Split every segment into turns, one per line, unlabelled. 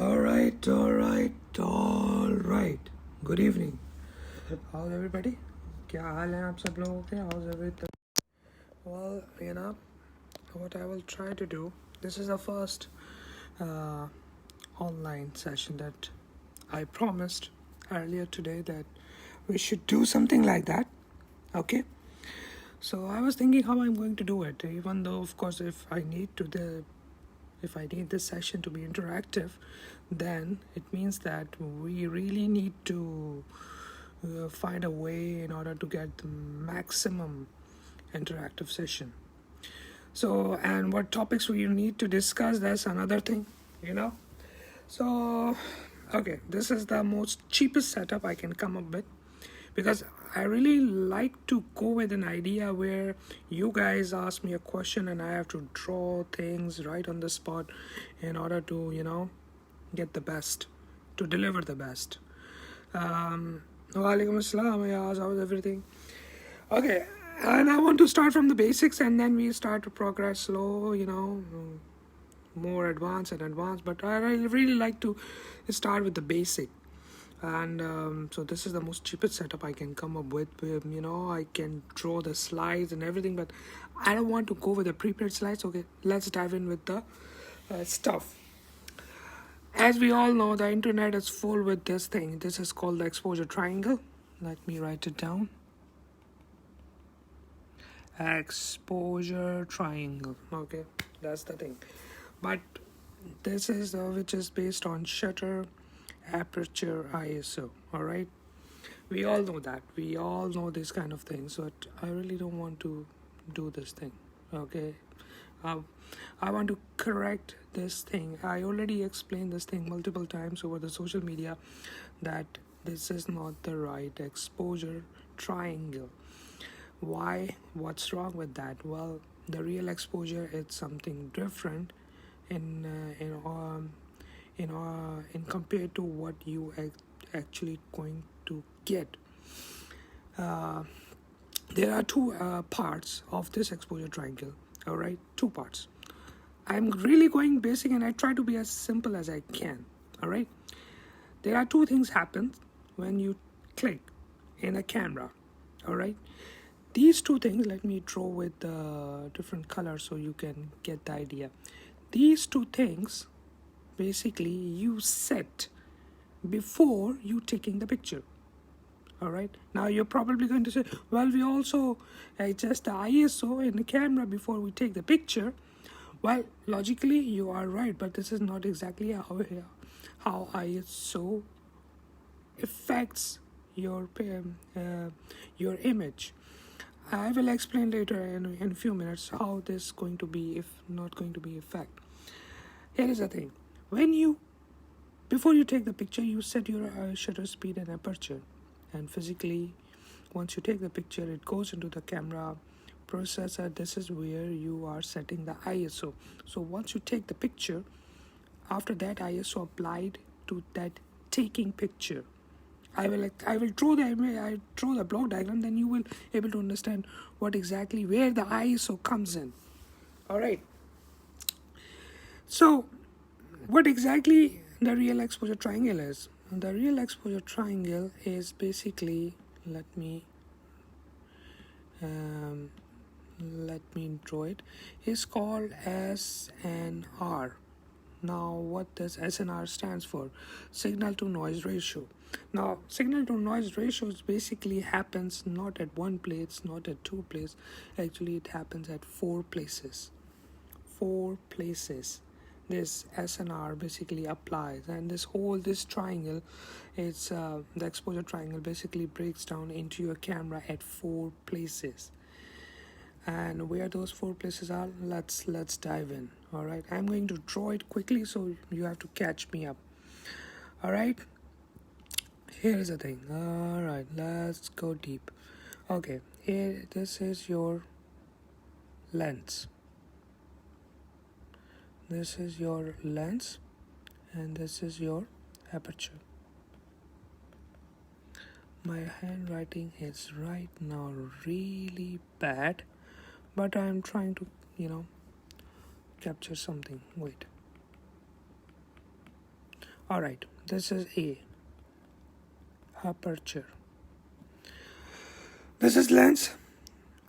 All right. Good evening. How's everybody? क्या हाल है आप सब लोगों के? How's everything? Well, what I will try to do. This is the first uh, online session that I promised earlier today that we should do something like that. Okay. So I was thinking how I'm going to do it. Even though, of course, if I need this session to be interactive, then it means that we really need to find a way in order to get the maximum interactive session. So, and what topics we need to discuss, that's another thing, you know. So, okay, this is the most cheapest setup I can come up with, because I really like to go with an idea where you guys ask me a question and I have to draw things right on the spot in order to, get the best, to deliver the best. Walaikum assalam, Ayaz, how's everything? Okay, and I want to start from the basics and then we start to progress slow, more advanced and advanced. But I really like to start with the basic. And so this is the most cheapest setup I can come up with. I can draw the slides and everything, but I don't want to go with the prepared slides. Okay, let's dive in with the stuff. As we all know, the internet is full with this thing. This is called the exposure triangle. Let me write it down. Exposure triangle. Okay, that's the thing. But this is which is based on shutter, aperture, ISO. All right, we all know that. We all know this kind of things. But I really don't want to do this thing. Okay, I want to correct this thing. I already explained this thing multiple times over the social media that this is not the right exposure triangle. Why? What's wrong with that? Well, the real exposure is something different in compared to what you actually going to get. There are two parts of this exposure triangle. All right, two parts. I'm really going basic and I try to be as simple as I can. All right, there are two things happen when you click in a camera. All right, these two things, let me draw with different colors so you can get the idea. These two things basically you set before you taking the picture. All right, now you're probably going to say, well, we also adjust the ISO in the camera before we take the picture. Well, logically you are right, but this is not exactly how ISO affects your image. I will explain later in a few minutes how this is going to be, if not going to be effect. Here is the thing. Before you take the picture, you set your shutter speed and aperture. And physically, once you take the picture, it goes into the camera processor. This is where you are setting the ISO. So once you take the picture, after that ISO applied to that taking picture. I will draw the block diagram, then you will able to understand what exactly where the ISO comes in. All right. So, what exactly the real exposure triangle is? The real exposure triangle is basically, let me draw it. It's called SNR. Now, what does SNR stands for? Signal to noise ratio. Now, signal to noise ratio basically happens not at one place, not at two places. Actually, it happens at 4 places. 4 places. This SNR basically applies, and this triangle, it's the exposure triangle basically breaks down into your camera at 4 places. And where those 4 places are, let's dive in. All right, I'm going to draw it quickly, so you have to catch me up. All right, here is the thing. All right, let's go deep. Okay, here, this is your lens. This is your lens, and this is your aperture. My handwriting is right now really bad, but I'm trying to, capture something. Wait. Alright, this is A, aperture. This is lens,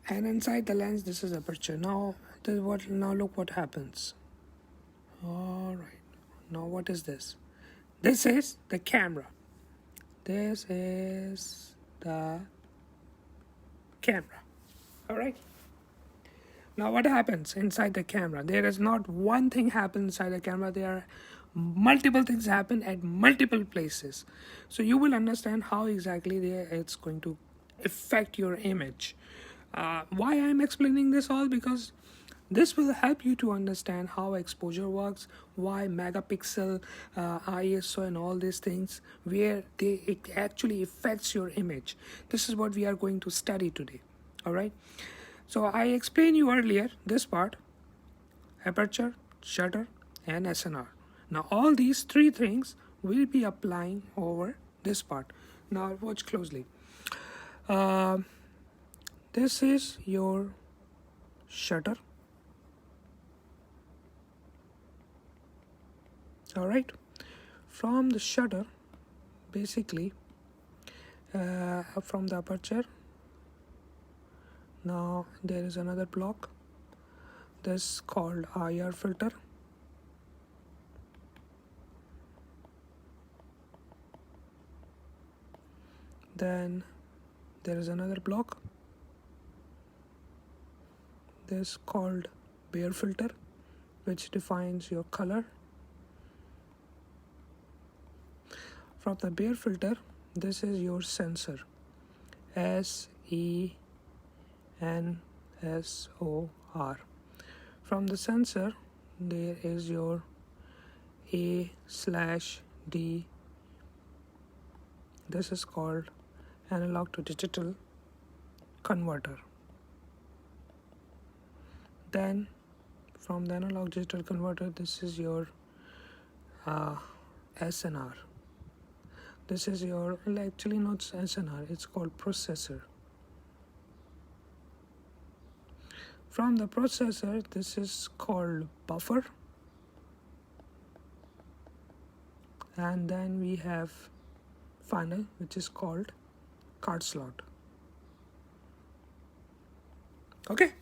and inside the lens this is aperture. Now look what happens. Alright, now what is this? This is the camera. This is the camera. Alright. Now what happens inside the camera? There is not one thing happen inside the camera. There are multiple things happen at multiple places. So you will understand how exactly it's going to affect your image. Why I'm explaining this all? Because this will help you to understand how exposure works, why megapixel, ISO and all these things, where it actually affects your image. This is what we are going to study today. Alright. So I explained you earlier this part, aperture, shutter and SNR. Now all these three things will be applying over this part. Now watch closely. This is your shutter. Alright, from the shutter, basically from the aperture, now there is another block, this called IR filter. Then there is another block, this called Bayer filter, which defines your color. From the Bayer filter, this is your sensor, SENSOR. From the sensor, there is your A/D. This is called analog to digital converter. Then from the analog digital converter, this is your SNR. This is your, actually not SNR, it's called processor. From the processor, this is called buffer. And then we have final, which is called card slot. Okay.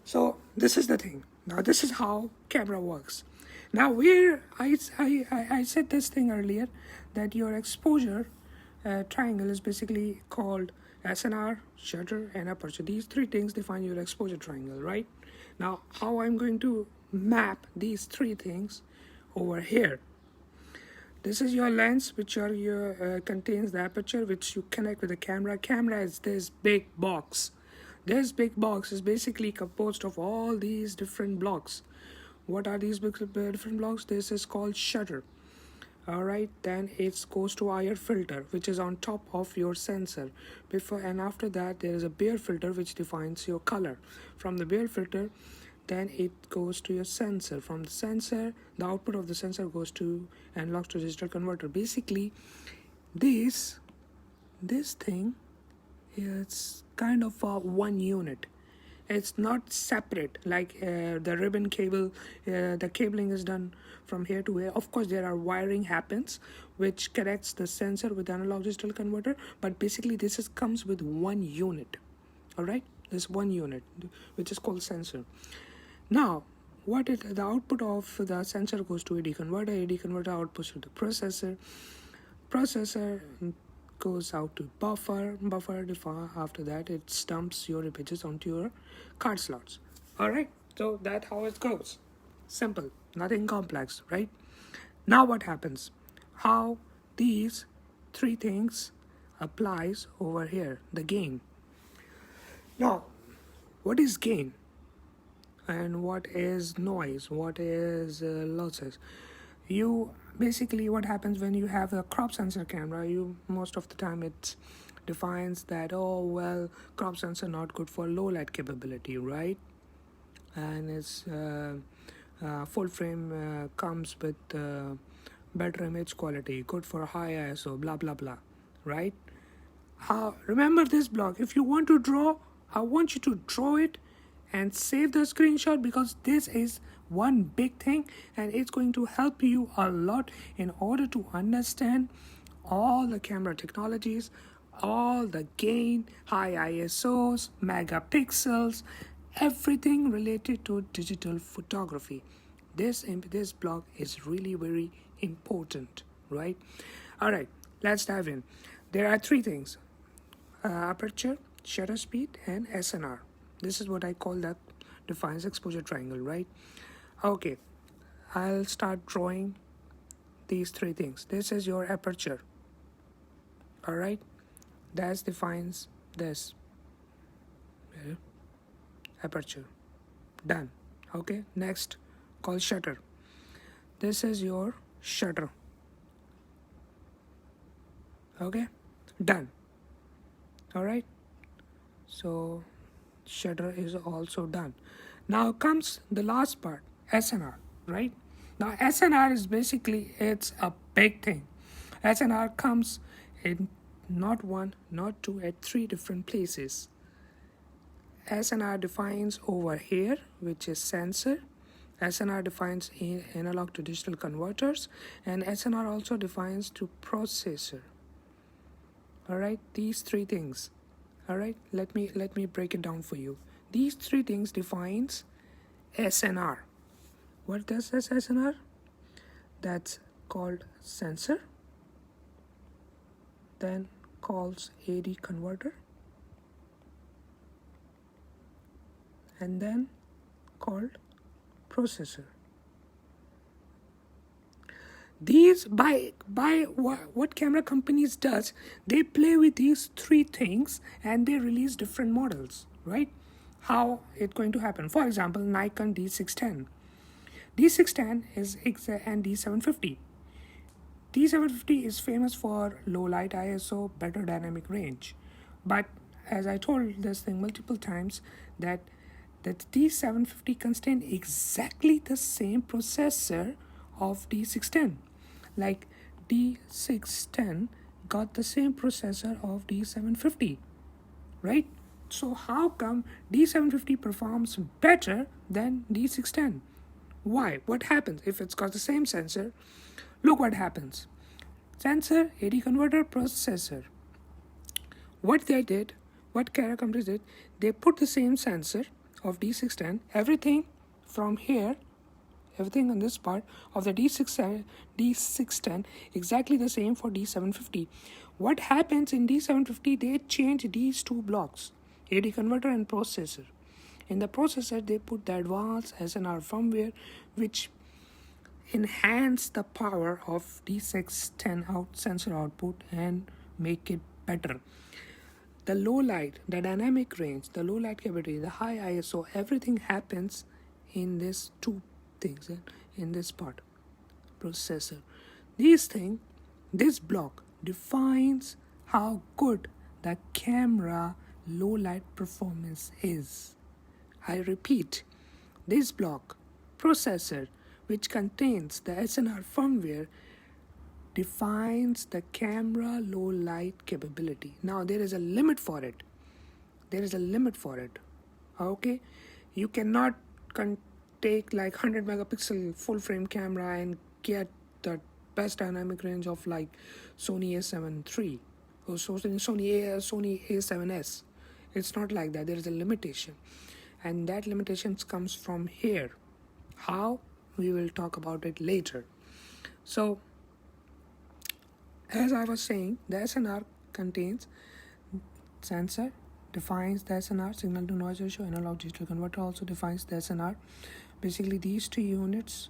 So this is the thing. Now this is how camera works. Now where I said this thing earlier, that your exposure triangle is basically called SNR, shutter and aperture. These three things define your exposure triangle, right? Now how I'm going to map these three things over here. This is your lens, which are your contains the aperture, which you connect with the camera. Camera is this big box. This big box is basically composed of all these different blocks. What are these different blocks? This is called shutter. Alright, then it goes to IR filter, which is on top of your sensor. Before and after that, there is a Bayer filter, which defines your color. From the Bayer filter, then it goes to your sensor. From the sensor, the output of the sensor goes to analog to digital converter. Basically, this thing is kind of one unit. It's not separate like the ribbon cable. The cabling is done from here to here. Of course, there are wiring happens which connects the sensor with the analog digital converter, but basically this comes with one unit. All right, this one unit which is called sensor. Now the output of the sensor goes to AD converter. AD converter outputs to the processor goes out to buffer. After that, it dumps your images onto your card slots. Alright, so that's how it goes. Simple, nothing complex, right? Now what happens? How these three things applies over here, the gain. Now, what is gain? And what is noise? What is losses? Basically what happens when you have a crop sensor camera, most of the time it defines that, oh well, crop sensor not good for low light capability, right? And it's full frame comes with better image quality, good for high ISO, blah blah blah, right? Remember this block. If you want to draw, I want you to draw it and save the screenshot, because this is one big thing, and it's going to help you a lot in order to understand all the camera technologies, all the gain, high ISOs, megapixels, everything related to digital photography. This blog is really very important, right? All right, let's dive in. There are three things: aperture, shutter speed, and SNR. This is what I call that defines exposure triangle, right? Okay, I'll start drawing these three things. This is your aperture. All right, that defines this aperture. Done. Okay, next, call shutter. This is your shutter. Okay, done. All right, so shutter is also done. Now comes the last part, SNR, right? Now SNR is basically, it's a big thing. SNR comes in not one, not two, at three different places. SNR defines over here, which is sensor. SNR defines analog to digital converters, and SNR also defines to processor. All right, these three things. All right, let me break it down for you. These three things defines SNR. What does this SNR? That's called sensor, then calls AD converter, and then called processor. These by what camera companies does, they play with these three things and they release different models, right? How it's going to happen? For example, Nikon D610. D610 is and D750. D750 is famous for low light ISO, better dynamic range. But as I told this thing multiple times, that D750 contains exactly the same processor of D610. Like D610 got the same processor of D750, right? So how come D750 performs better than D610? Why? What happens if it's got the same sensor? Look what happens. Sensor, AD converter, processor. What they did, what camera companies did, they put the same sensor of D610, everything from here, everything on this part of the D610, exactly the same for D750. What happens in D750, they change these two blocks, AD converter and processor. In the processor, they put the advanced SNR firmware, which enhance the power of D610 sensor output and make it better. The low light, the dynamic range, the low light capability, the high ISO, everything happens in these two things, in this part, processor. This block defines how good the camera low light performance is. I repeat, this block, processor, which contains the SNR firmware, defines the camera low light capability. Now there is a limit for it. Okay, you cannot take like 100 megapixel full frame camera and get the best dynamic range of like Sony A7 III or Sony A7S. It's not like that. There is a limitation, and that limitation comes from here. How? We will talk about it later. So as I was saying, the SNR contains sensor, defines the SNR, signal to noise ratio, analog digital converter also defines the SNR. Basically these two units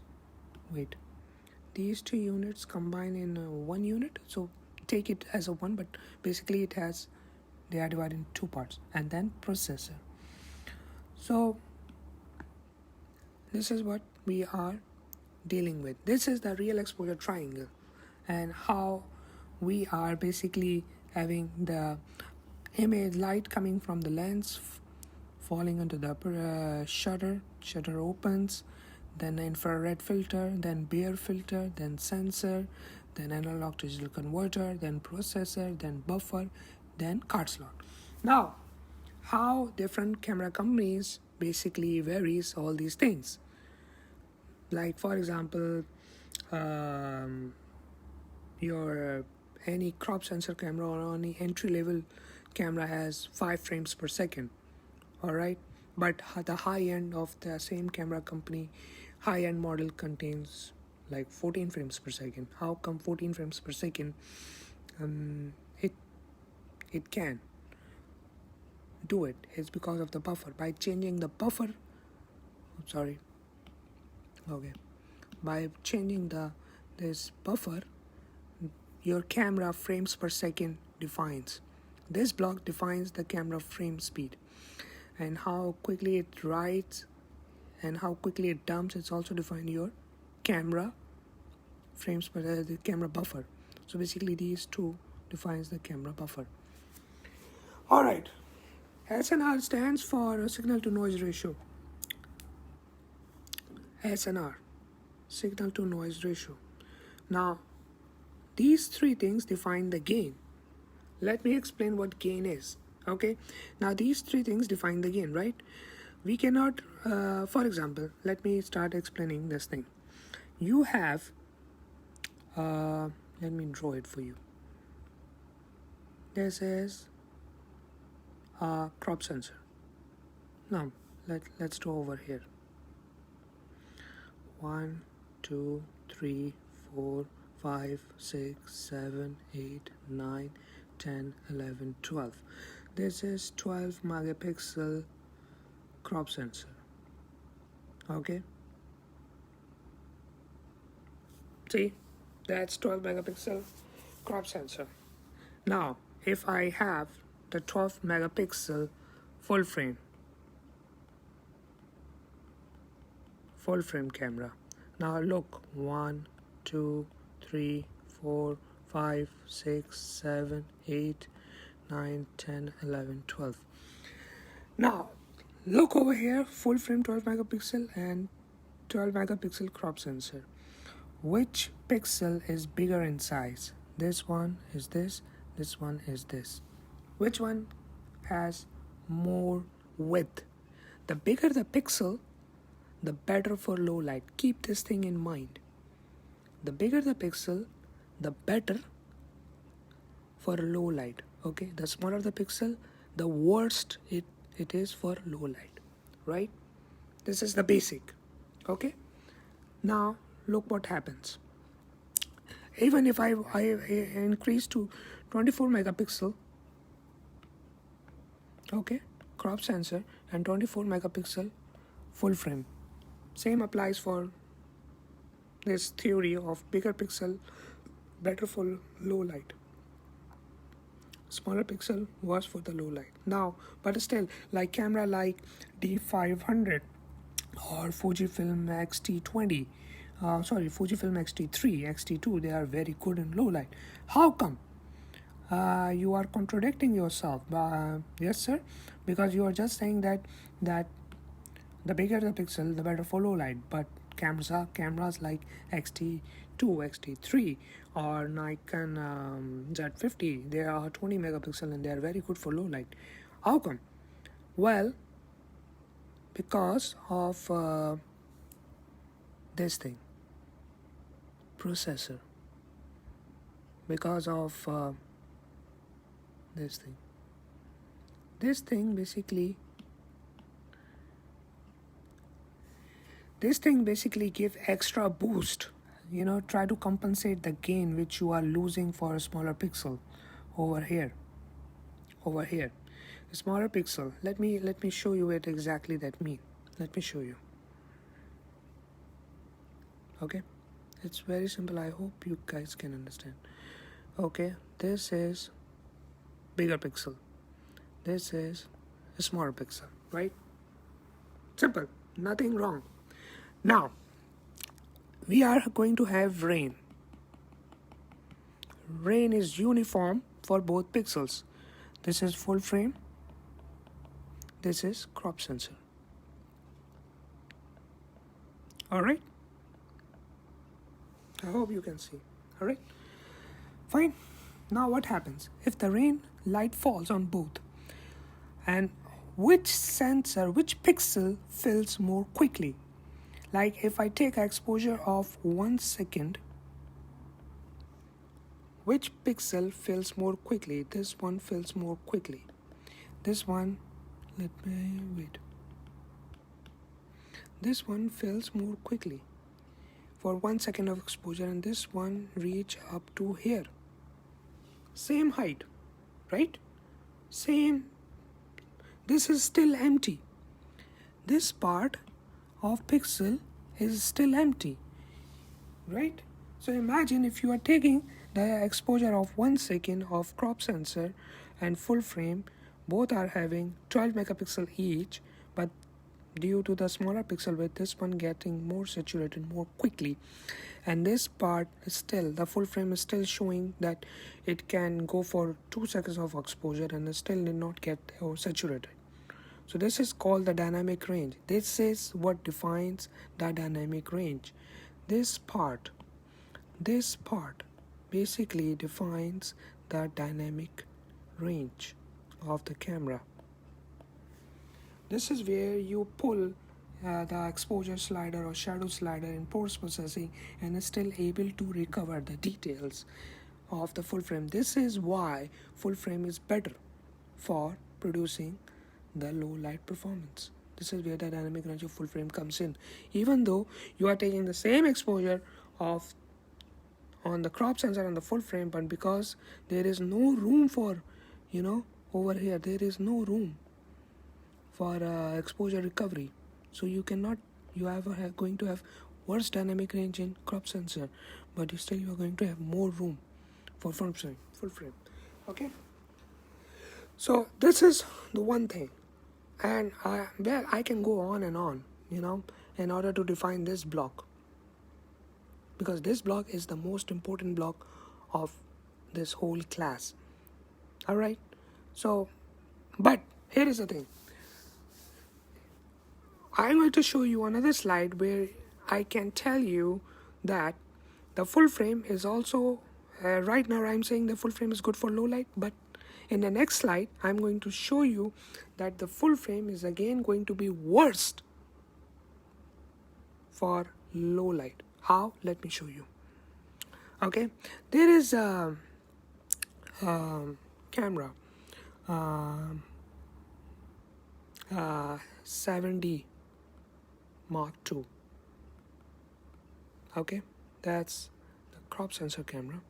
combine in one unit, so take it as a one, but basically they are divided in two parts. And then processor. So this is what we are dealing with. This is the real exposure triangle, and how we are basically having the image light coming from the lens falling into the shutter opens, then infrared filter, then Bayer filter, then sensor, then analog to digital converter, then processor, then buffer, then card slot. Now, how different camera companies basically varies all these things. Like for example, um, your any crop sensor camera or any entry level camera has 5 frames per second, all right, but the high end of the same camera company high end model contains like 14 frames per second. How come 14 frames per second? It can do it. It's because of the buffer. By changing the buffer, sorry, okay, by changing this buffer, your camera frames per second defines. This block defines the camera frame speed, and how quickly it writes and how quickly it dumps. It's also defined your camera frames per the camera buffer. So basically these two defines the camera buffer. All right, SNR stands for signal to noise ratio. SNR, signal to noise ratio. Now these three things define the gain. Let me explain what gain is. Okay, now these three things define the gain, right? We cannot, for example, let me start explaining this thing. You have, let me draw it for you. This is a crop sensor. Now, let's draw over here. 1, 2, 3, 4, 5, 6, 7, 8, 9, 10, 11, 12. This is 12 megapixel crop sensor. Okay, see, that's 12 megapixel crop sensor. Now if I have the 12 megapixel full frame camera, now look, 1, 2, 3, 4, 5, 6, 7, 8, 9, 10, 11, 12. Now look over here, full frame 12 megapixel and 12 megapixel crop sensor. Which pixel is bigger in size? This one is this one is this. Which one has more width? The bigger the pixel, the better for low light. Keep this thing in mind. The bigger the pixel, the better for low light. Okay, the smaller the pixel, the worst it is for low light, right? This is the basic. Okay, now look what happens. Even if I increase to 24 megapixel, okay, crop sensor and 24 megapixel full frame, same applies for this theory of bigger pixel better for low light, smaller pixel worse for the low light. Now but still, like camera like D500 or Fujifilm X-T20, Fujifilm X-T3, X-T2, they are very good in low light. How come? You are contradicting yourself. Yes sir, because you are just saying that the bigger the pixel, the better for low light. But cameras like X-T2, X-T3 or Nikon Z50, they are 20 megapixel and they are very good for low light. How come? Well, because of this thing, processor, because of this thing basically give extra boost, try to compensate the gain which you are losing for a smaller pixel. Over here, a smaller pixel, let me show you what exactly that mean. Let me show you. Okay, it's very simple. I hope you guys can understand. Okay, this is bigger pixel, this is a smaller pixel, right? Simple, nothing wrong. Now we are going to have rain. Rain is uniform for both pixels. This is full frame, this is crop sensor. Alright, I hope you can see. Alright, fine. Now what happens if the rain light falls on both, and which pixel fills more quickly? Like if I take exposure of 1 second, which pixel fills more quickly? This one fills more quickly. This one, let me wait. This one fills more quickly for 1 second of exposure, and this one reach up to here. Same height, right? Same. This is still empty. This part of pixel is still empty, right? So imagine if you are taking the exposure of 1 second of crop sensor and full frame, both are having 12 megapixel each, but due to the smaller pixel width, this one getting more saturated more quickly, and this part is still, the full frame is still showing that it can go for 2 seconds of exposure and it still did not get saturated. So this is called the dynamic range. This is what defines the dynamic range. This part basically defines the dynamic range of the camera. This is where you pull the exposure slider or shadow slider in post processing and is still able to recover the details of the full frame. This is why full frame is better for producing the low light performance. This is where the dynamic range of full frame comes in. Even though you are taking the same exposure of on the crop sensor and the full frame, but because there is no room for, over here there is no room for exposure recovery, so you are going to have worse dynamic range in crop sensor, but you are going to have more room for full frame. Okay, so this is the one thing, and I can go on and on, in order to define this block, because this block is the most important block of this whole class. Alright, so but here is the thing. I'm going to show you another slide where I can tell you that the full frame is also, right now I'm saying the full frame is good for low light, but in the next slide I'm going to show you that the full frame is again going to be worst for low light. How? Let me show you. Okay, there is a camera 7D Mark II. Okay, that's the crop sensor camera.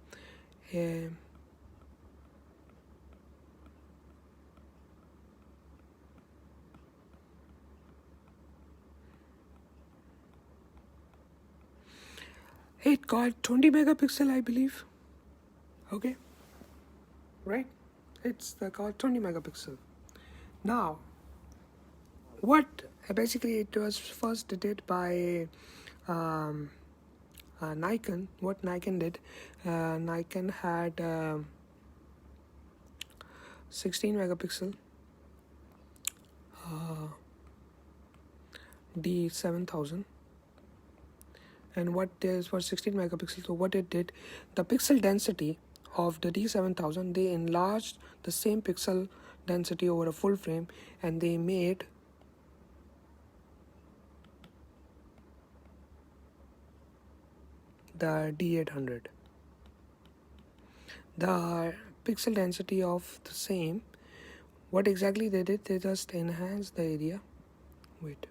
It got 20 megapixel, I believe. Okay, right? It's got 20 megapixel. Now, what basically it was first did by Nikon. What Nikon did, Nikon had 16 megapixel D7000, and what is for 16 megapixel. So what it did, the pixel density of the D7000, they enlarged the same pixel density over a full frame, and they made the D800. The pixel density of the same, what exactly they did, they just enhanced the area. Wait,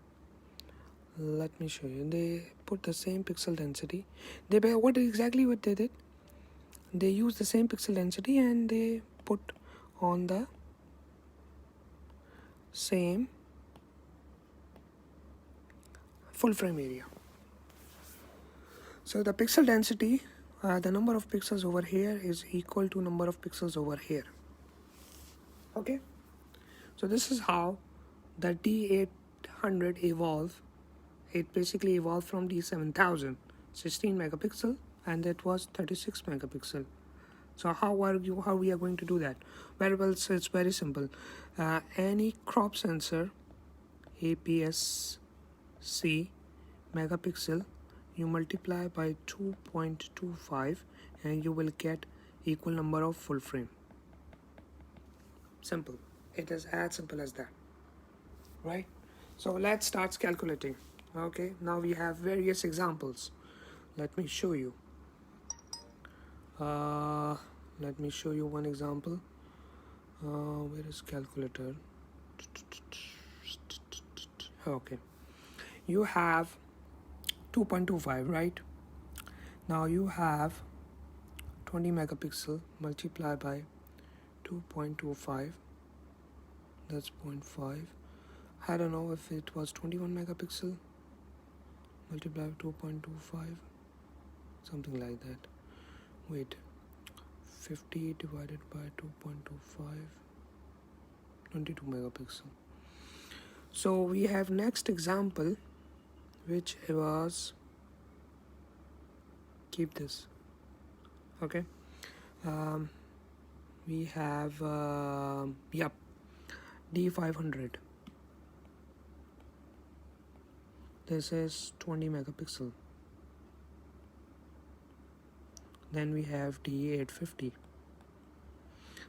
let me show you. They put the same pixel density. What they did, they used the same pixel density and they put on the same full frame area. So the pixel density, the number of pixels over here is equal to number of pixels over here. Okay, so this is how the D800 evolved. It basically evolved from D7000, 16 megapixel, and that was 36 megapixel. So how we are going to do that? Well, so it's very simple. Any crop sensor APS-C megapixel, you multiply by 2.25 and you will get equal number of full frame. Simple. It is as simple as that, right? So let's start calculating. Okay, now we have various examples. Let me show you. Let me show you one example. Where is calculator? Okay, you have 2.25, right? Now you have 20 megapixel multiplied by 2.25, that's 0.5. I don't know if it was 21 megapixel multiplied by 2.25, something like that. Wait, 50 divided by 2.25, 22 megapixel. So we have next example, which was, keep this, okay. We have D500. This is 20 megapixel. Then we have D850.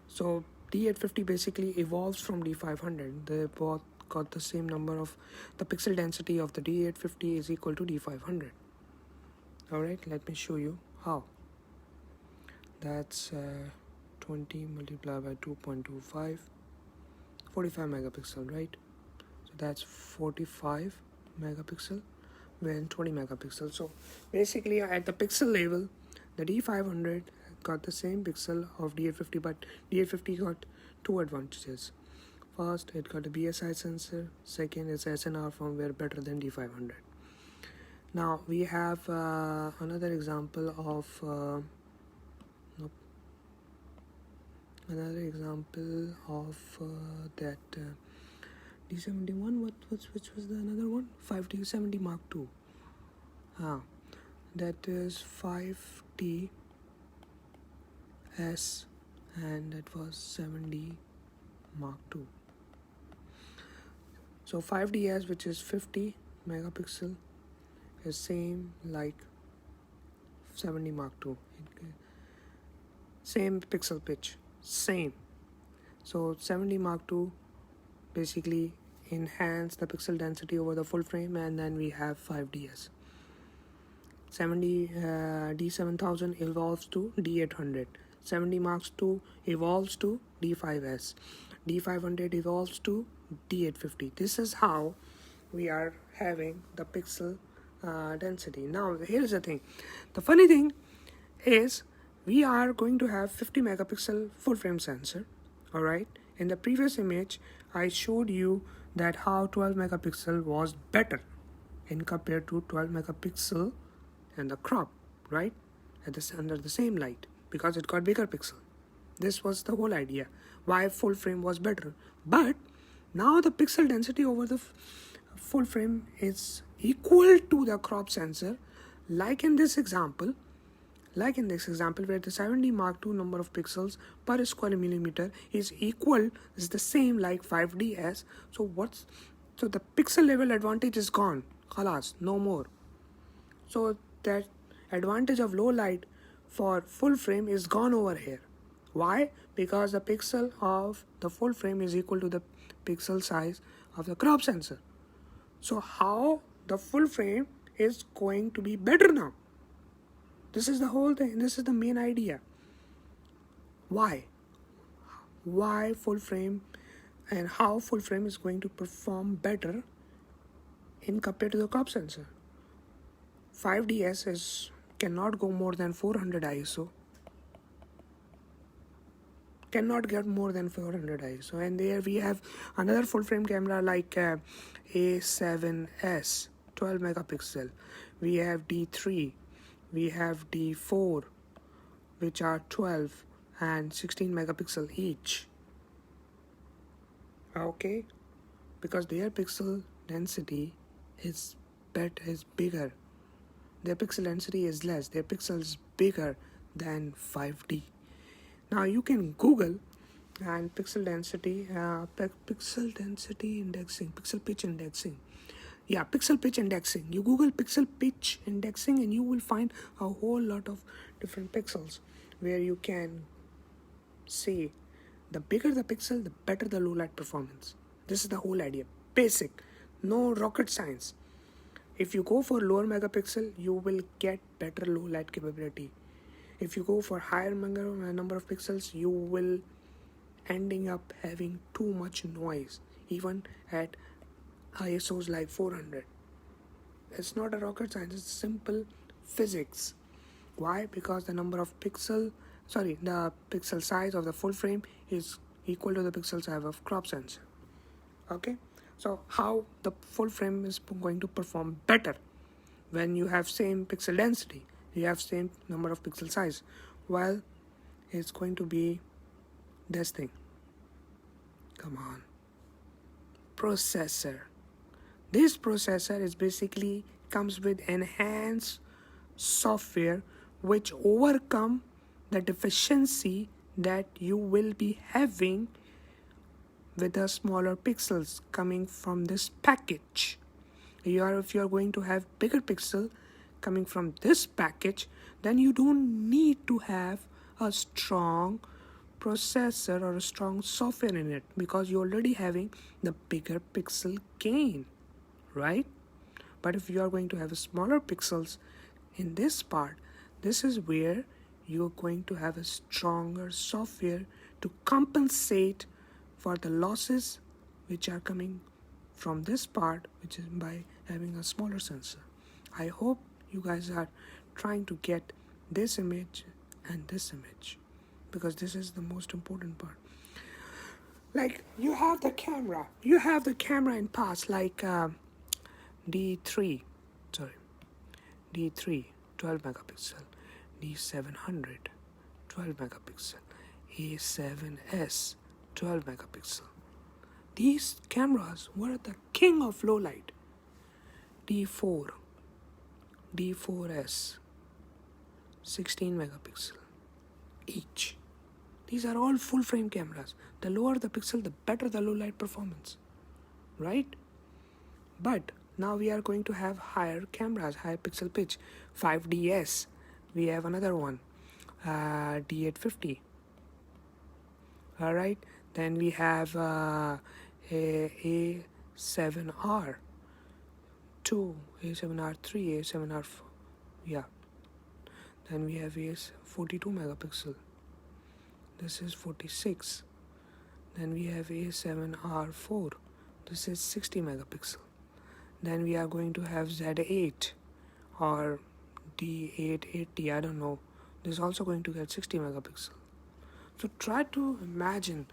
So D850 basically evolves from D500. They both got the same number of the pixel density of the D850 is equal to D500. Alright, let me show you how. That's 20 multiplied by 2.25, 45 megapixel, right? So that's 45 megapixel when 20 megapixel. So basically at the pixel level, the D500 got the same pixel of D850, but D850 got two advantages. First, it got a BSI sensor. Second, its SNR firmware better than D500. Now we have another example of that D71. Which was the another one? 5D70 Mark II. That is 5D S, and that was 7D Mark II. So 5DS, which is 50 megapixel, is same like 7D Mark II. Same pixel pitch, same. So 7D Mark II basically enhance the pixel density over the full frame, and then we have 5DS. 7000 evolves to D800. 7D Mark II evolves to D5S. D500 evolves to D850. This is how we are having the pixel density. Now here's the thing. The funny thing is we are going to have 50 megapixel full frame sensor. Alright. In the previous image I showed you that how 12 megapixel was better in compared to 12 megapixel and the crop, right? Under the same light, because it got bigger pixel. This was the whole idea why full frame was better. But now the pixel density over the full frame is equal to the crop sensor, like in this example where the 7D Mark II number of pixels per square millimeter is the same like 5DS. So the pixel level advantage is gone. Khalas, no more. So that advantage of low light for full frame is gone over here. Why? Because the pixel of the full frame is equal to the pixel size of the crop sensor. So how the full frame is going to be better now? This is the whole thing. This is the main idea. Why full frame, and how full frame is going to perform better in compared to the crop sensor. 5DS cannot go more than 400 ISO. Cannot get more than 400 ISO. And there we have another full frame camera like A7S, 12 megapixel. We have D3. We have D4, which are 12 and 16 megapixel each. Okay, because their pixel density is bigger. Their pixel density is less. Their pixel is bigger than 5D. Now you can Google and pixel density indexing, pixel pitch indexing. Yeah, pixel pitch indexing. You Google pixel pitch indexing and you will find a whole lot of different pixels where you can see the bigger the pixel, the better the low light performance. This is the whole idea. Basic. No rocket science. If you go for lower megapixel, you will get better low light capability. If you go for higher number of pixels, you will ending up having too much noise, even at ISOs like 400. It's not a rocket science, it's simple physics. Why? Because the pixel size of the full frame is equal to the pixel size of crop sensor. Okay, so how the full frame is going to perform better when you have same pixel density, you have same number of pixel size? Well, it's going to be this thing. Come on, processor. This processor is basically comes with enhanced software which overcome the deficiency that you will be having with the smaller pixels coming from this package. If you are going to have bigger pixel coming from this package, then you don't need to have a strong processor or a strong software in it, because you're already having the bigger pixel gain, right? But if you are going to have smaller pixels in this part, this is where you're going to have a stronger software to compensate for the losses which are coming from this part, which is by having a smaller sensor. I hope you guys are trying to get this image and this image, because this is the most important part. Like you have the camera in past, like D3 12 megapixel, D700 12 megapixel, A7S 12 megapixel. These cameras were the king of low light. D4, D4S 16 megapixel each. These are all full frame cameras. The lower the pixel, the better the low light performance, right? But now we are going to have higher cameras, higher pixel pitch. 5DS, we have another one, D850. All right, then we have A7R2, A7R3, A7R4. Yeah. Then we have A42 megapixel. This is 46. Then we have A7R4. This is 60 megapixel. Then we are going to have Z8 or D880, I don't know. This is also going to get 60 megapixel. So try to imagine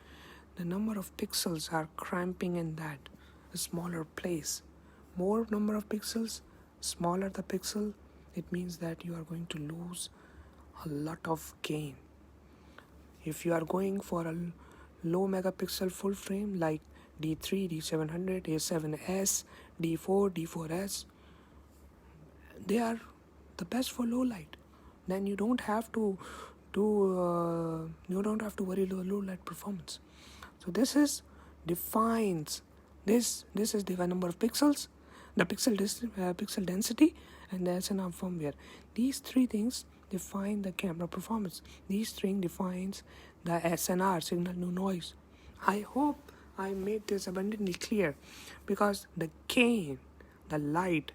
the number of pixels are cramping in that a smaller place. More number of pixels, smaller the pixel, it means that you are going to lose a lot of gain. If you are going for a low megapixel full frame like D3, D700, A7S, D4, D4S, they are the best for low light. Then you don't have to worry about low light performance. So this defines the number of pixels, the pixel density, and the SNR firmware. These three things define the camera performance. These three defines the SNR, signal to noise. I hope I made this abundantly clear, because the gain, the light,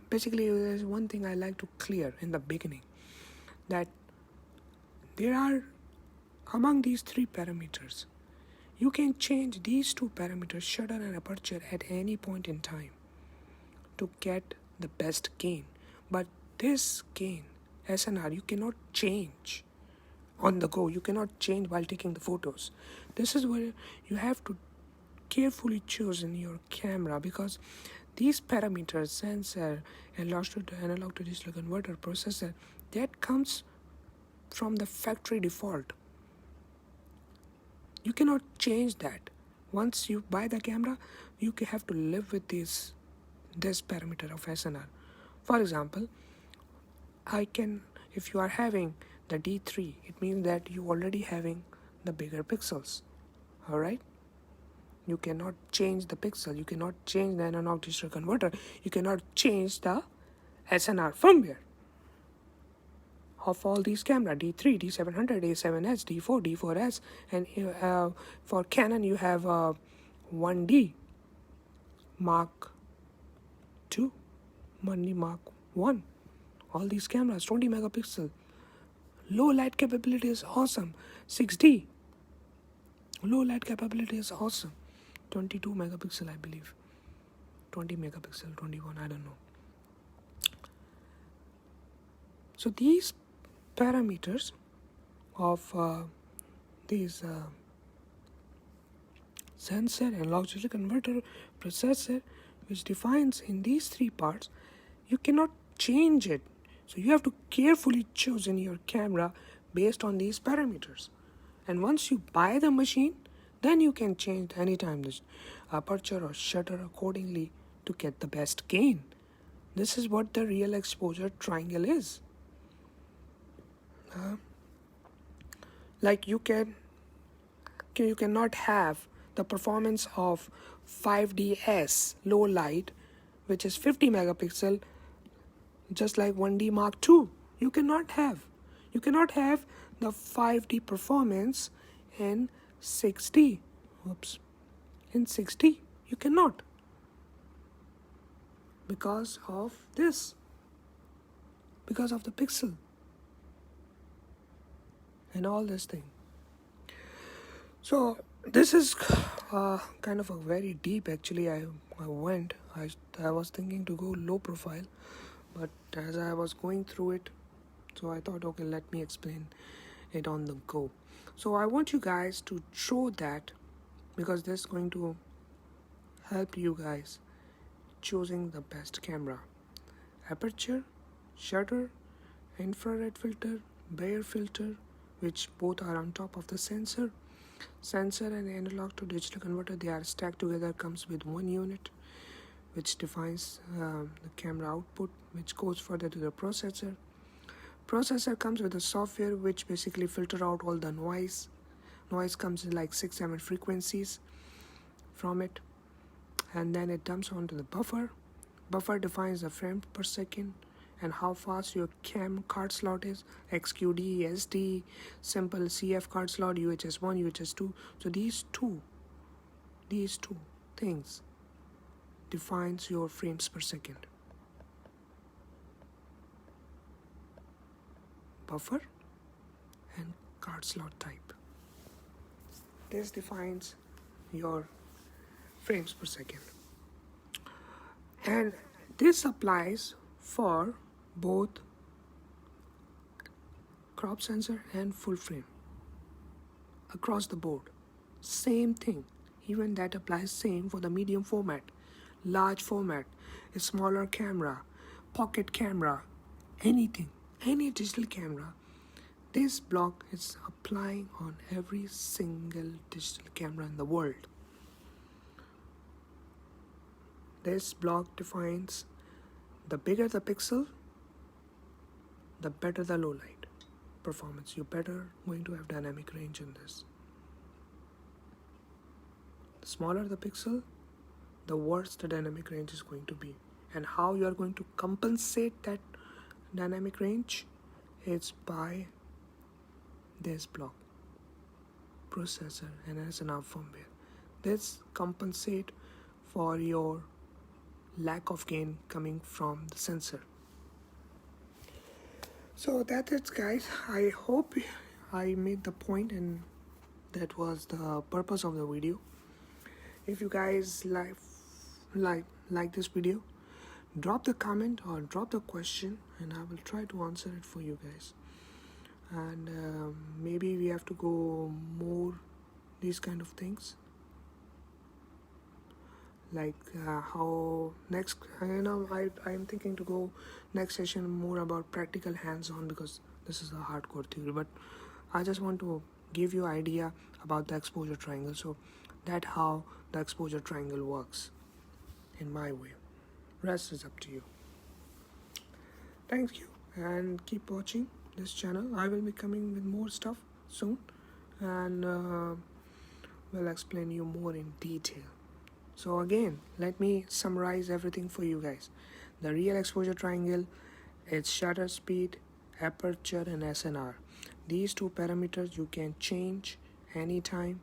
basically there's one thing I like to clear in the beginning, that there are, among these three parameters, you can change these two parameters, shutter and aperture, at any point in time to get the best gain. But this gain, SNR, you cannot change on the go. You cannot change while taking the photos. This is where you have to carefully choose in your camera, because these parameters, sensor, analog to digital converter, processor, that comes from the factory default. You cannot change that. Once you buy the camera, you have to live with this parameter of SNR. For example, if you are having the D3, it means that you already having the bigger pixels. All right? You cannot change the pixel. You cannot change the analog digital converter. You cannot change the SNR firmware of all these cameras, D3, D700, A7S, D4, D4S, and for Canon you have 1D Mark 2, 1D Mark 1. All these cameras, 20 megapixel. Low light capability is awesome. 6D. Low light capability is awesome. 22 megapixel, I believe. 20 megapixel, 21, I don't know. So these parameters of these sensor and logical converter processor, which defines in these three parts, you cannot change it. So you have to carefully choose in your camera based on these parameters. And once you buy the machine, then you can change anytime the aperture or shutter accordingly to get the best gain. This is what the real exposure triangle is. Like you cannot have the performance of 5DS low light, which is 50 megapixel, just like 1D Mark II. You cannot have the 5D performance in 6D. In 6D, you cannot, because of this, because of the pixel and all this thing. So this is kind of a very deep. Actually, I was thinking to go low profile, but as I was going through it, so I thought, okay, let me explain it on the go. So I want you guys to show that, because this is going to help you guys choosing the best camera. Aperture, shutter, infrared filter, Bayer filter, which both are on top of the sensor. Sensor and analog to digital converter, they are stacked together, comes with one unit, which defines the camera output, which goes further to the processor. Processor comes with a software which basically filter out all the noise. Noise comes in like 6-7 frequencies from it, and then it dumps onto the buffer. Buffer defines the frame per second and how fast your card slot is, XQD, SD, simple CF card slot, UHS1, UHS2. So these two things defines your frames per second. Buffer and card slot type. This defines your frames per second. And this applies for both crop sensor and full frame. Across the board, same thing. Even that applies same for the medium format, large format, a smaller camera, pocket camera, anything, any digital camera. This block is applying on every single digital camera in the world. This block defines the bigger the pixel, the better the low light performance. You're better going to have dynamic range in this. The smaller the pixel, the worse the dynamic range is going to be. And how you are going to compensate that dynamic range is by this block, processor and SNR firmware. This compensate for your lack of gain coming from the sensor. So that's it, guys. I hope I made the point, and that was the purpose of the video. If you guys like this video, drop the comment or drop the question, and I will try to answer it for you guys. And maybe we have to go more these kind of things, like how next, I'm thinking to go next session more about practical hands-on, because this is a hardcore theory, but I just want to give you idea about the exposure triangle, so that how the exposure triangle works in my way. Rest is up to you. Thank you, and keep watching this channel. I will be coming with more stuff soon, and will explain you more in detail. So again, let me summarize everything for you guys. The real exposure triangle, it's shutter speed, aperture and SNR. These two parameters you can change anytime.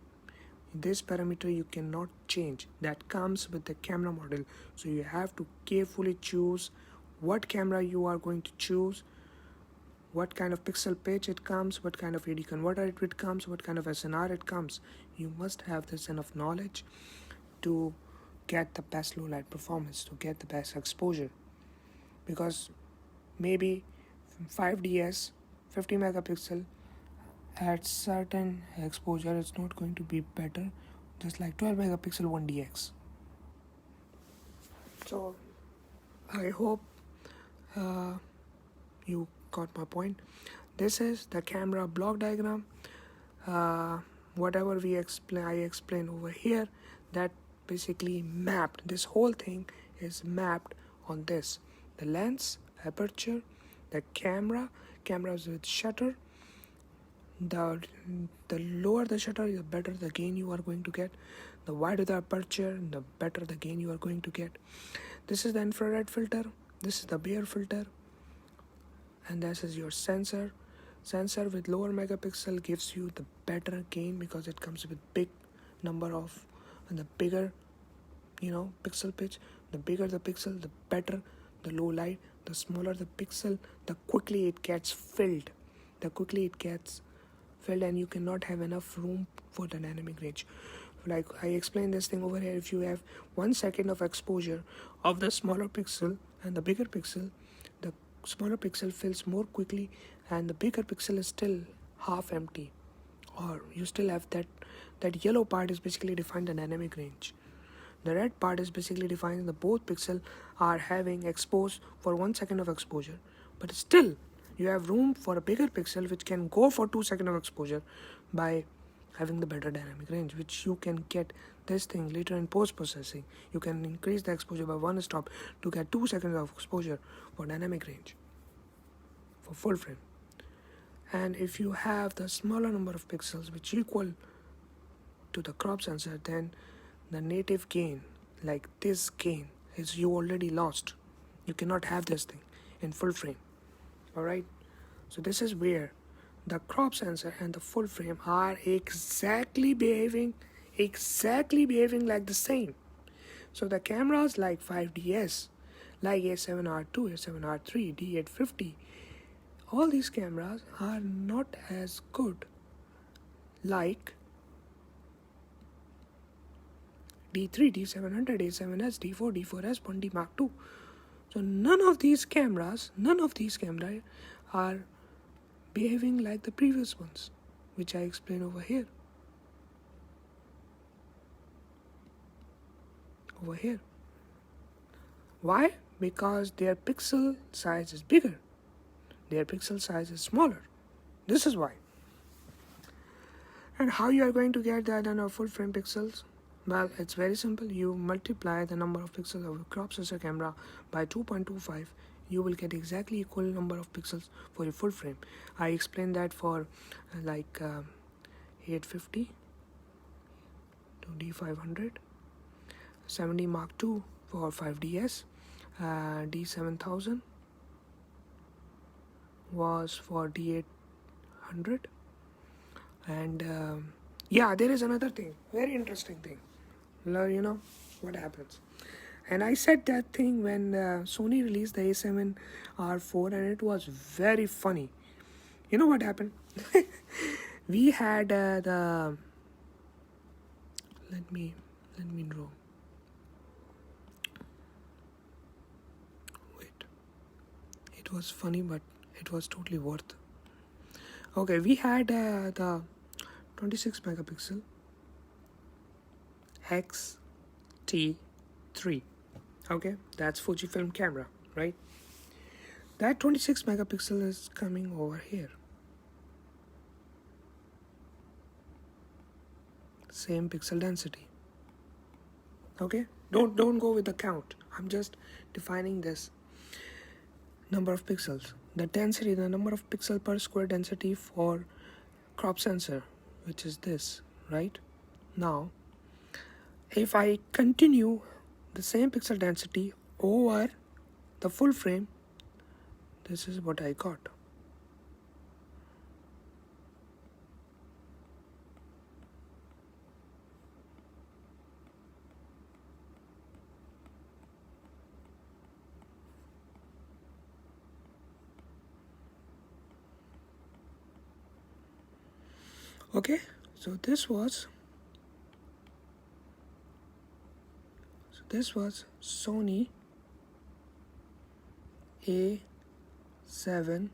This parameter you cannot change. That comes with the camera model. So you have to carefully choose what camera you are going to choose, what kind of pixel pitch it comes, what kind of AD converter it comes, what kind of SNR it comes. You must have this enough knowledge to get the best low light performance, to get the best exposure. Because maybe 5DS 50 megapixel at certain exposure it's not going to be better just like 12 megapixel 1DX. So I hope you got my point. This is the camera block diagram. Whatever I explain over here, that basically mapped, this whole thing is mapped on this: the lens, aperture, the cameras with shutter. The lower the shutter, the better the gain you are going to get. The wider the aperture, the better the gain you are going to get. This is the infrared filter, this is the Bayer filter, and this is your sensor. Sensor with lower megapixel gives you the better gain because it comes with big number of, and the bigger pixel pitch. The bigger the pixel, the better the low light. The smaller the pixel, the quickly it gets filled. And you cannot have enough room for the dynamic range. Like I explained this thing over here, if you have 1 second of exposure of the smaller pixel and the bigger pixel, the smaller pixel fills more quickly and the bigger pixel is still half empty, or you still have that yellow part is basically defined the dynamic range. The red part is basically defining the both pixels are having exposed for 1 second of exposure, but still you have room for a bigger pixel which can go for 2 seconds of exposure by having the better dynamic range, which you can get this thing later in post-processing. You can increase the exposure by 1 stop to get 2 seconds of exposure for dynamic range for full frame. And if you have the smaller number of pixels which equal to the crop sensor, then the native gain, like this gain, is you already lost. You cannot have this thing in full frame. Alright, so this is where the crop sensor and the full frame are exactly behaving like the same. So the cameras like 5DS, like A7R2, A7R3, D850, all these cameras are not as good like D3, D700, A7S, D4, D4S, 1D Mark II. So none of these cameras are behaving like the previous ones, which I explain over here. Why? Because their pixel size is bigger. Their pixel size is smaller. This is why. And how you are going to get that on a full frame pixels? Well, it's very simple. You multiply the number of pixels of a crop sensor camera by 2.25. You will get exactly equal number of pixels for a full frame. I explained that for 850 to D500, 70 Mark II for 5DS, D7000 was for D800, and there is another thing, very interesting thing. What happens. And I said that thing when Sony released the A7R4, and it was very funny. You know what happened? We had the... Let me draw. Wait. It was funny, but it was totally worth. Okay, we had the 26 megapixel X-T3. Okay, that's Fujifilm camera, right? That 26 megapixel is coming over here. Same pixel density. Okay, don't go with the count. I'm just defining this number of pixels. The density, the number of pixel per square density for crop sensor, which is this, right? Now, if I continue the same pixel density over the full frame, this is what I got. Okay, so this was Sony A7S4.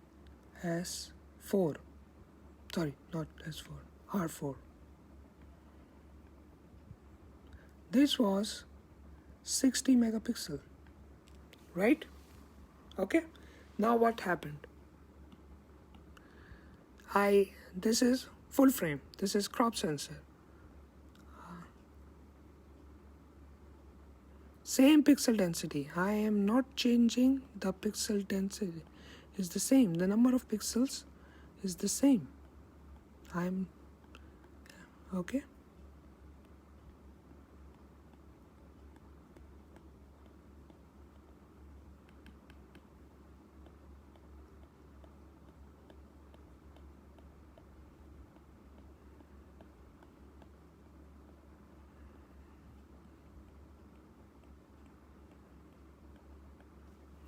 Sorry, not S4, R4. This was 60 megapixel, right? Okay, now what happened? This is full frame, this is crop sensor, same pixel density. I am not changing the pixel density, is the same, the number of pixels is the same. I'm okay.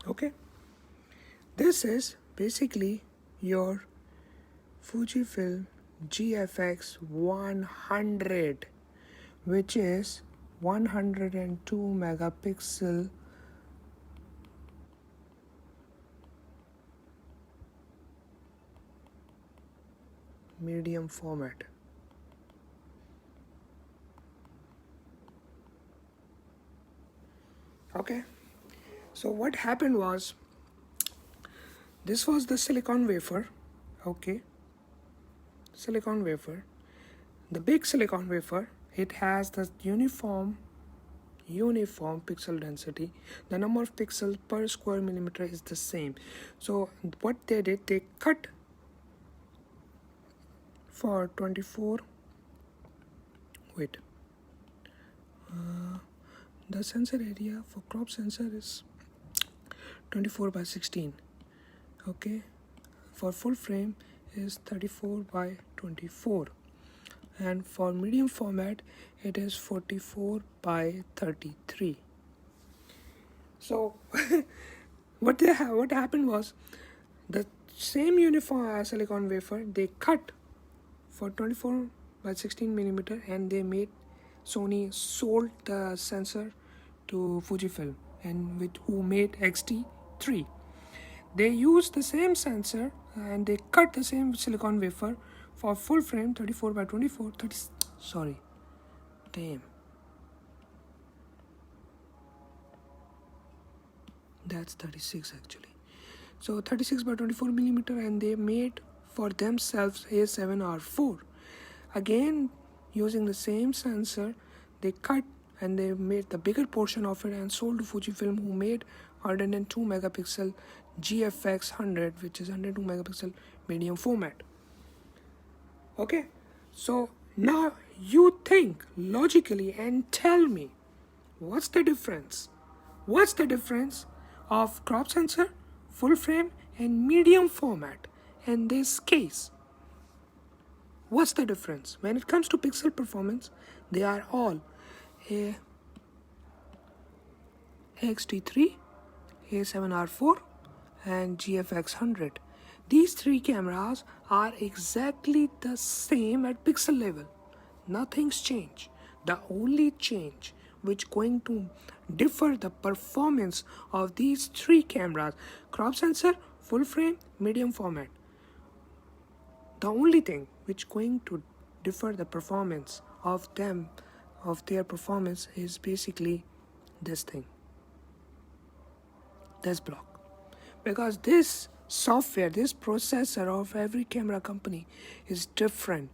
Okay, this is basically your Fujifilm GFX 100, which is 102 megapixel medium format. Okay, so what happened was, this was the silicon wafer. Okay, silicon wafer, the big silicon wafer, it has the uniform pixel density. The number of pixels per square millimeter is the same. So what they did, they cut for 24, wait, the sensor area for crop sensor is 24 by 16. Okay, for full frame is 34 by 24, and for medium format it is 44 by 33. So what happened was, the same uniform silicon wafer, they cut for 24 by 16 millimeter, and they made, Sony sold the sensor to Fujifilm, and who made XT3. They used the same sensor and they cut the same silicon wafer for full frame 34 by 24, that's 36 actually. So 36 by 24 millimeter, and they made for themselves A7R4. Again, using the same sensor, they cut and they made the bigger portion of it and sold to Fujifilm, who made 102 megapixel GFX 100, which is 102 megapixel medium format. Okay, so now you think logically and tell me, what's the difference? What's the difference of crop sensor, full frame, and medium format in this case? What's the difference? When it comes to pixel performance, they are all XT3, A7R4, and GFX 100. These three cameras are exactly the same at pixel level. Nothing's changed. The only change which going to differ the performance of these three cameras, crop sensor, full frame, medium format, the only thing which going to differ the performance of their performance, is basically this thing, this block. Because this software, this processor of every camera company is different.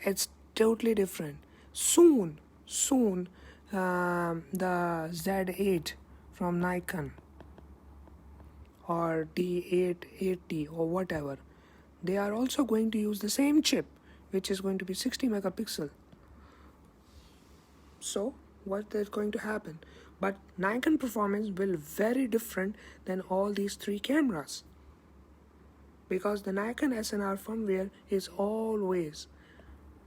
It's totally different. Soon, the Z8 from Nikon or D880 or whatever, they are also going to use the same chip, which is going to be 60 megapixel. So what is going to happen? But Nikon performance will very different than all these three cameras, because the Nikon SNR firmware is always,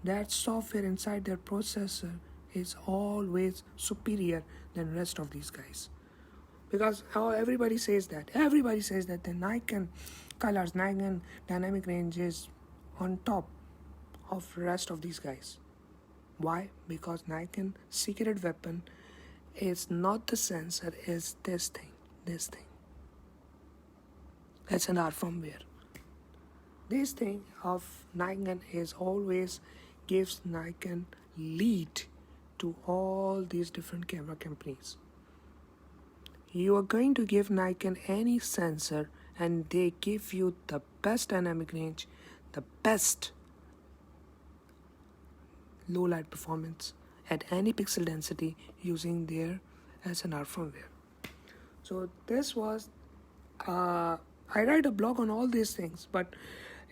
that software inside their processor is always superior than rest of these guys. Because everybody says that the Nikon colors, Nikon dynamic range is on top. of rest of these guys. Why? Because Nikon secret weapon is not the sensor, it's this thing. SNR firmware. This thing of Nikon is always gives Nikon lead to all these different camera companies. You are going to give Nikon any sensor and they give you the best dynamic range, the best low light performance at any pixel density using their SNR firmware. So this was I write a blog on all these things, but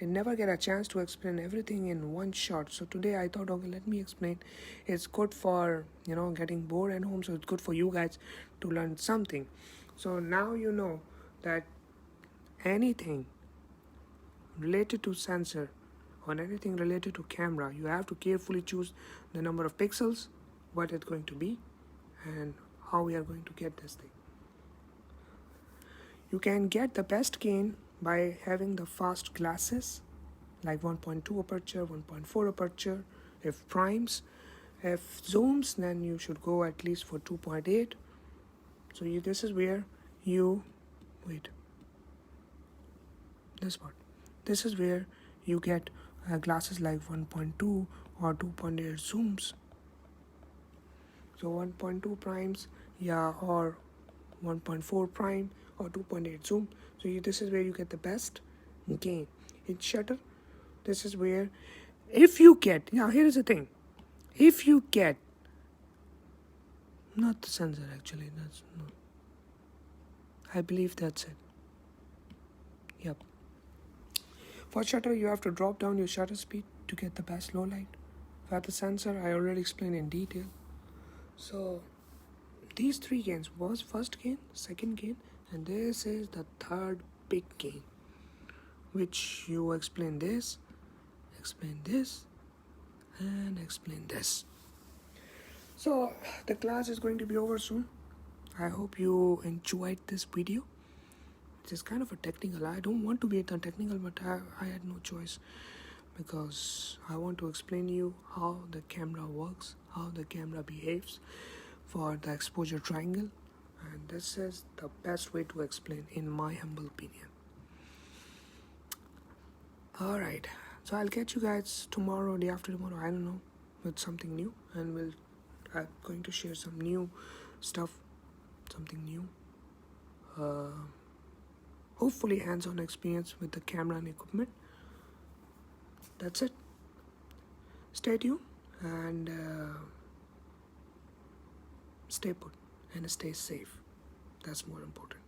I never get a chance to explain everything in one shot. So today I thought, okay, let me explain. It's good for getting bored at home, so it's good for you guys to learn something. So now you know that anything related to sensor or anything related to camera, you have to carefully choose the number of pixels, what it's going to be, and how we are going to get this thing. You can get the best gain by having the fast glasses like 1.2 aperture, 1.4 aperture. If primes, if zooms, then you should go at least for 2.8. So this is where you this part. This is where you get glasses like 1.2 or 2.8 zooms. So 1.2 primes, or 1.4 prime or 2.8 zoom. So this is where you get the best gain. In shutter, this is where if you get, here is the thing, if you get, not the sensor actually, I believe that's it. Yep. For shutter, you have to drop down your shutter speed to get the best low light. For the sensor, I already explained in detail. So these three gains was first gain, second gain, and this is the third big gain, which you explain this, and explain this. So the class is going to be over soon. I hope you enjoyed this video. It's kind of a technical. I don't want to be technical, but I had no choice because I want to explain you how the camera works, how the camera behaves for the exposure triangle, and this is the best way to explain in my humble opinion. Alright, so I'll catch you guys tomorrow, day after tomorrow, I don't know, with something new, and I'm going to share some new stuff, something new. Hopefully hands-on experience with the camera and equipment. That's it. Stay tuned and stay put and stay safe. That's more important.